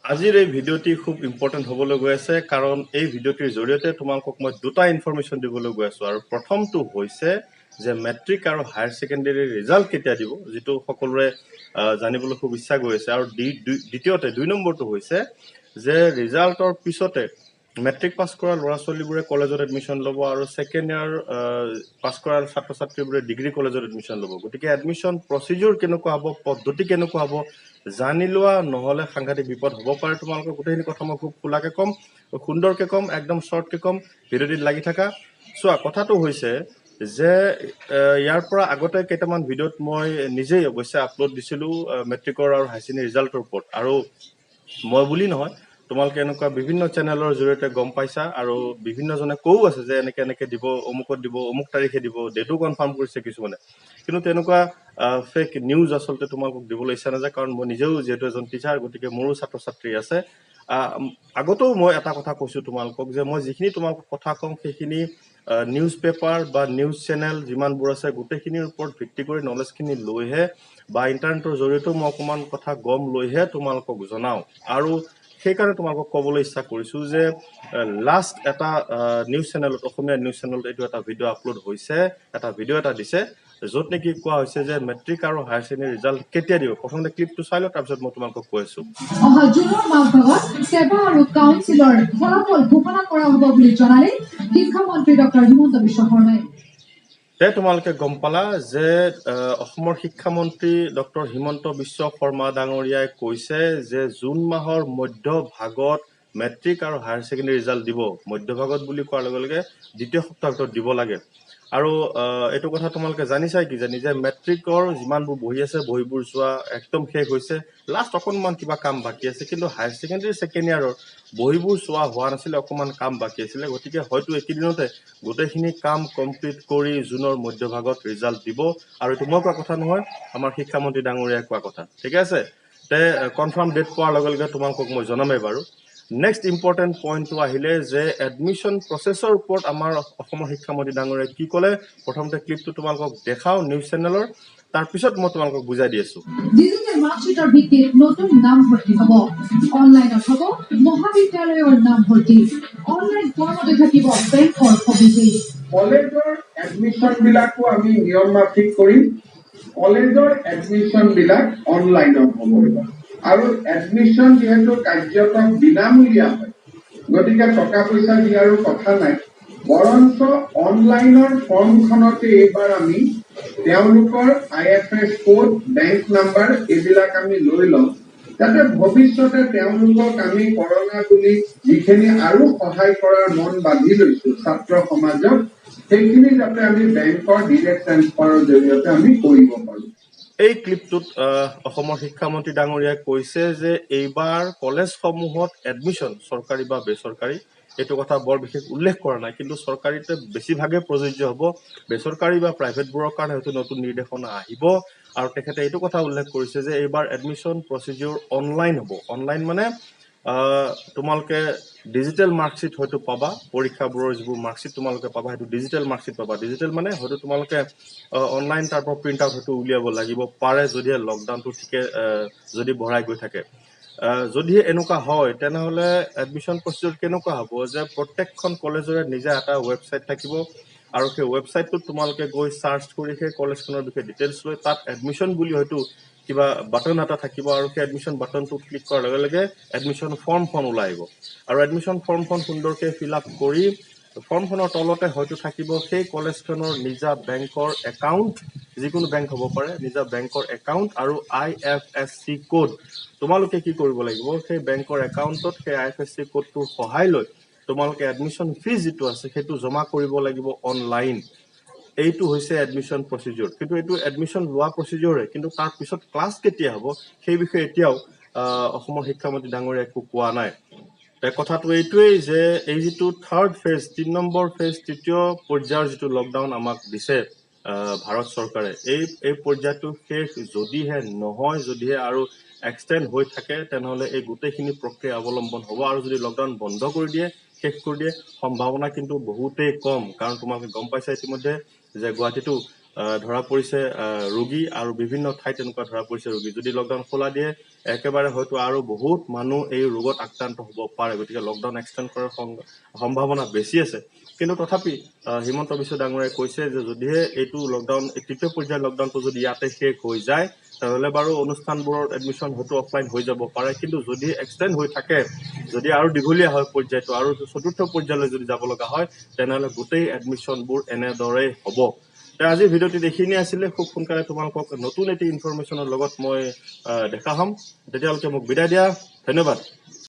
আজিৰ এই ভিডিঅ'টি খুব ইম্পৰ্টেণ্ট হ'বলৈ গৈ আছে কাৰণ এই ভিডিঅ'টিৰ জৰিয়তে তোমালোকক মই দুটা ইনফৰমেশ্যন দিবলৈ গৈ আছোঁ আৰু প্ৰথমটো হৈছে যে মেট্ৰিক আৰু হায়াৰ ছেকেণ্ডেৰীৰ ৰিজাল্ট কেতিয়া দিব যিটো সকলোৰে জানিবলৈ খুব ইচ্ছা গৈ আছে আৰু দ্বিতীয়তে ২ নম্বৰটো হৈছে যে ৰিজাল্টৰ পিছতে মেট্ৰিক পাছ কৰা ল'ৰা ছোৱালীবোৰে কলেজত এডমিশ্যন ল'ব আৰু ছেকেণ্ড ইয়াৰ পাছ কৰা ছাত্ৰ ছাত্ৰীবোৰে ডিগ্ৰী কলেজত এডমিশ্যন ল'ব গতিকে এডমিশ্যন প্ৰচিডিউৰ কেনেকুৱা হ'ব পদ্ধতি কেনেকুৱা হ'ব জানি লোৱা নহ'লে সাংঘাতিক বিপদ হ'ব পাৰে তোমালোকৰ গোটেইখিনি কথা মই খুব খোলাকে ক'ম সুন্দৰকে ক'ম একদম শ্বৰ্টকে ক'ম ভিডিঅ'টিত লাগি থাকা চোৱা কথাটো হৈছে যে ইয়াৰ পৰা আগতে কেইটামান ভিডিঅ'ত মই নিজেই অৱশ্যে আপলোড দিছিলোঁ মেট্ৰিকৰ আৰু হাই ছেকেণ্ডেৰী ৰিজাল্টৰ ওপৰত আৰু মই বুলি নহয় তোমালোকে এনেকুৱা বিভিন্ন চেনেলৰ জৰিয়তে গম পাইছা আৰু বিভিন্নজনে কও আছে যে এনেকে দিব অমুকত দিব অমুক তাৰিখে দিব ডেটো কনফাৰ্ম কৰিছে কিছুমানে কিন্তু তেনেকুৱা ফেক নিউজ আচলতে তোমালোকক দিবলৈ ইচ্ছা নাযায় কাৰণ মই নিজেও যেহেতু এজন টিচাৰ গতিকে মোৰো ছাত্ৰ ছাত্ৰী আছে আগতেও মই এটা কথা কৈছোঁ তোমালোকক যে মই যিখিনি তোমালোকক কথা কম সেইখিনি নিউজ পেপাৰ বা নিউজ চেনেল যিমানবোৰ আছে গোটেইখিনিৰ ওপৰত ভিত্তি কৰি নলেজখিনি লৈহে বা ইণ্টাৰনেটৰ জৰিয়তেও মই অকণমান কথা গম লৈহে তোমালোকক জনাওঁ আৰু সেইকাৰণে তোমালোকক ক'বলৈ ইচ্ছা কৰিছোঁ যে লাষ্ট এটা নিউজ চেনেলত অসমীয়া নিউজ চেনেলত এইটো এটা ভিডিঅ' আপলোড হৈছে এটা ভিডিঅ' এটা দিছে য'ত নেকি কোৱা হৈছে যে মেট্ৰিক আৰু হায়াৰ ছেকেণ্ডেৰী ৰিজাল্ট কেতিয়া দিব প্ৰথমতে ক্লিপটো চাই লওঁ তাৰপিছত মই তোমালোকক কৈ আছোঁ জুনৰ মাহভাগত সেৱা আৰু কাউন্সিলৰ ফলাফল ঘোষণা কৰা হ'ব বুলি জনালে শিক্ষামন্ত্ৰী ডক্টৰ হিমন্ত বিশ্ব শৰ্মাই তোমালোকে গম পালা যে অসমৰ শিক্ষামন্ত্ৰী ডক্টৰ হিমন্ত বিশ্ব শৰ্মা ডাঙৰীয়াই কৈছে যে জুন মাহৰ মধ্যভাগত মেট্ৰিক আৰু হায়াৰ ছেকেণ্ডেৰী ৰিজাল্ট দিব মধ্যভাগত বুলি কোৱাৰ লগে লগে দ্বিতীয় সপ্তাহৰ ভিতৰত দিব লাগে আৰু এইটো কথা তোমালোকে জানিছাই কি জানি যে মেট্ৰিকৰ যিমানবোৰ বহি আছে বহিবোৰ চোৱা একদম শেষ হৈছে লাষ্ট অকণমান কিবা কাম বাকী আছে কিন্তু হায়াৰ ছেকেণ্ডেৰী ছেকেণ্ড ইয়াৰৰ বহিবোৰ চোৱা হোৱা নাছিলে অকণমান কাম বাকী আছিলে গতিকে হয়তো একেদিনতে গোটেইখিনি কাম কমপ্লিট কৰি জুনৰ মধ্যভাগত ৰিজাল্ট দিব আৰু এইটো মই কোৱা কথা নহয় আমাৰ শিক্ষামন্ত্ৰী ডাঙৰীয়াই কোৱা কথা ঠিক আছে কনফাৰ্ম ডেট পোৱাৰ লগে লগে তোমালোকক মই জনামেই বাৰু নেক্সট ইম্পৰ্টেণ্ট পইণ্টটো আহিলে যে এডমিশ্যন প্ৰচেছৰ ওপৰত আমাৰ অসমৰ শিক্ষামন্ত্ৰী ডাঙৰীয়াই কি ক'লে প্ৰথমতে ক্লিপটো তোমালোকক দেখাওঁ নিউজ চেনেলৰ তাৰপিছত মই তোমালোকক বুজাই দি আছোঁ ডিজিটেল মাৰ্কশ্বিটৰ ভিত্তিত নতুন নাম ভৰ্তি হ'ব অনলাইনত হ'ব মহাবিদ্যালয়ৰ নাম ভৰ্তি অনলাইন ফৰ্মতে থাকিব বেংকৰ সবিশেষ কলেজৰ এডমিশ্যন বিলাকো আমি নিয়ম মাফিক কৰিম কলেজৰ এডমিশ্যন বিলাক অনলাইনত হ'ব আৰু এডমিশ্যন যেহেতু কাৰ্যতম বিনামূলীয়া হয় গতিকে টকা পইচা দিয়াৰো কথা নাই বৰঞ্চ অনলাইনৰ ফৰ্মখনতে এইবাৰ আমি তেওঁলোকৰ IFS কোড বেংক নাম্বাৰ এইবিলাক আমি লৈ লওঁ যাতে ভৱিষ্যতে তেওঁলোকক আমি কৰোনা বুলি যিখিনি আৰু সহায় কৰাৰ মন বান্ধি লৈছো ছাত্ৰ সমাজক সেইখিনি যাতে আমি বেংকৰ ডিৰেক্ট ট্ৰান্সফাৰৰ জৰিয়তে আমি কৰিব পাৰোঁ এই ক্লিপটোত অসমৰ শিক্ষামন্ত্ৰী ডাঙৰীয়াই কৈছে যে এইবাৰ কলেজসমূহত এডমিশ্যন চৰকাৰী বা বেচৰকাৰী এইটো কথা বৰ বিশেষ উল্লেখ কৰা নাই কিন্তু চৰকাৰীতে বেছিভাগে প্ৰযোজ্য হ'ব বেচৰকাৰী বা প্ৰাইভেটবোৰৰ কাৰণে হয়তো নতুন নিৰ্দেশনা আহিব আৰু তেখেতে এইটো কথা উল্লেখ কৰিছে যে এইবাৰ এডমিশ্যন প্ৰচিডিউৰ অনলাইন হ'ব অনলাইন মানে তোমালোকে ডিজিটেল মাৰ্কশ্বিট হয়তো পাবা পৰীক্ষাবোৰৰ যিবোৰ মাৰ্কশ্বিট তোমালোকে পাবা সেইটো ডিজিটেল মাৰ্কশ্বিট পাবা ডিজিটেল মানে হয়তো তোমালোকে অনলাইন তাৰ পৰা প্ৰিণ্ট আউট হয়তো উলিয়াব লাগিব পাৰে যদিহে লকডাউনটো ঠিকে যদি বঢ়াই গৈ থাকে যদি এনেকুৱা হয় তেনেহ'লে এডমিশ্যন প্ৰচিডিউৰ কেনেকুৱা হ'ব যে প্ৰত্যেকখন কলেজৰে নিজা এটা ৱেবছাইট থাকিব আৰু সেই ৱেবছাইটটোত তোমালোকে গৈ চাৰ্চ কৰি সেই কলেজখনৰ বিষয়ে ডিটেইলছ লৈ তাত এডমিশ্যন বুলি হয়তো কিবা বাটন এটা থাকিব আৰু সেই এডমিশ্যন বাটনটো ক্লিক কৰাৰ লগে লগে এডমিশ্যন ফৰ্মখন ওলাই আহিব আৰু এডমিশ্যন ফৰ্মখন সুন্দৰকৈ ফিল আপ কৰি ফৰ্মখনৰ তলতে হয়তো থাকিব সেই কলেজখনৰ নিজা বেংকৰ একাউণ্ট যিকোনো বেংক হ'ব পাৰে নিজা বেংকৰ একাউণ্ট আৰু IFSC কোড তোমালোকে কি কৰিব লাগিব সেই বেংকৰ একাউণ্টত সেই IFSC কোডটোৰ সহায় লৈ তোমালোকে এডমিশ্যন ফিজ যিটো আছে সেইটো জমা কৰিব লাগিব অনলাইন এইটো হৈছে এডমিশ্যন প্ৰচিডিউৰ কিন্তু এইটো এডমিশ্যন লোৱা প্ৰচিডিউৰে কিন্তু তাৰ পিছত ক্লাছ কেতিয়া হ'ব সেই বিষয়ে এতিয়াও অসমৰ শিক্ষামন্ত্ৰী ডাঙৰীয়াই একো কোৱা নাই কথাটো এইটোৱেই যে এই যিটো থাৰ্ড ফেজ 3 নম্বৰ ফেজ তৃতীয় পৰ্যায়ৰ যিটো লকডাউন আমাক দিছে ভাৰত চৰকাৰে এই পৰ্যায়টো শেষ যদিহে নহয় যদিহে আৰু এক্সটেণ্ড হৈ থাকে তেনেহ'লে এই গোটেইখিনি প্ৰক্ৰিয়া অৱলম্বন হ'ব আৰু যদি লকডাউন বন্ধ কৰি দিয়ে শেষ কৰি দিয়ে সম্ভাৱনা কিন্তু বহুতেই কম কাৰণ তোমালোকে গম পাইছা ইতিমধ্যে যে গুৱাহাটীতো ধৰা পৰিছে ৰোগী আৰু বিভিন্ন ঠাইত তেনেকুৱা ধৰা পৰিছে ৰোগী যদি লকডাউন খোলা দিয়ে একেবাৰে হয়তো আৰু বহুত মানুহ এই ৰোগত আক্ৰান্ত হ'ব পাৰে গতিকে লকডাউন এক্সটেণ্ড কৰাৰ সম্ভাৱনা বেছি আছে কিন্তু তথাপি হিমন্ত বিশ্ব ডাঙৰীয়াই কৈছে যে যদিহে এইটো লকডাউন তৃতীয় পৰ্যায়ৰ লকডাউনটো যদি ইয়াতে শেষ হৈ যায় তাহলে বাৰু অনুষ্ঠানবোৰত এডমিশ্যন হয়তো অফলাইন হৈ যাব পাৰে কিন্তু যদি এক্সটেণ্ড হৈ থাকে যদি আৰু দীঘলীয়া হয় পৰ্যায়টো আৰু চতুৰ্থ পৰ্যায়লৈ যদি যাব লগা হয় তেনেহলে গোটেই এডমিশ্যনবোৰ এনেদৰে হ'ব আজিৰ ভিডিঅ'টি দেখিনি আছিলে খুব সোনকালে তোমালোকক নতুন এটি ইনফৰমেশ্যনৰ লগত মই দেখা হ'ম তেতিয়ালৈকে মোক বিদায় দিয়া ধন্যবাদ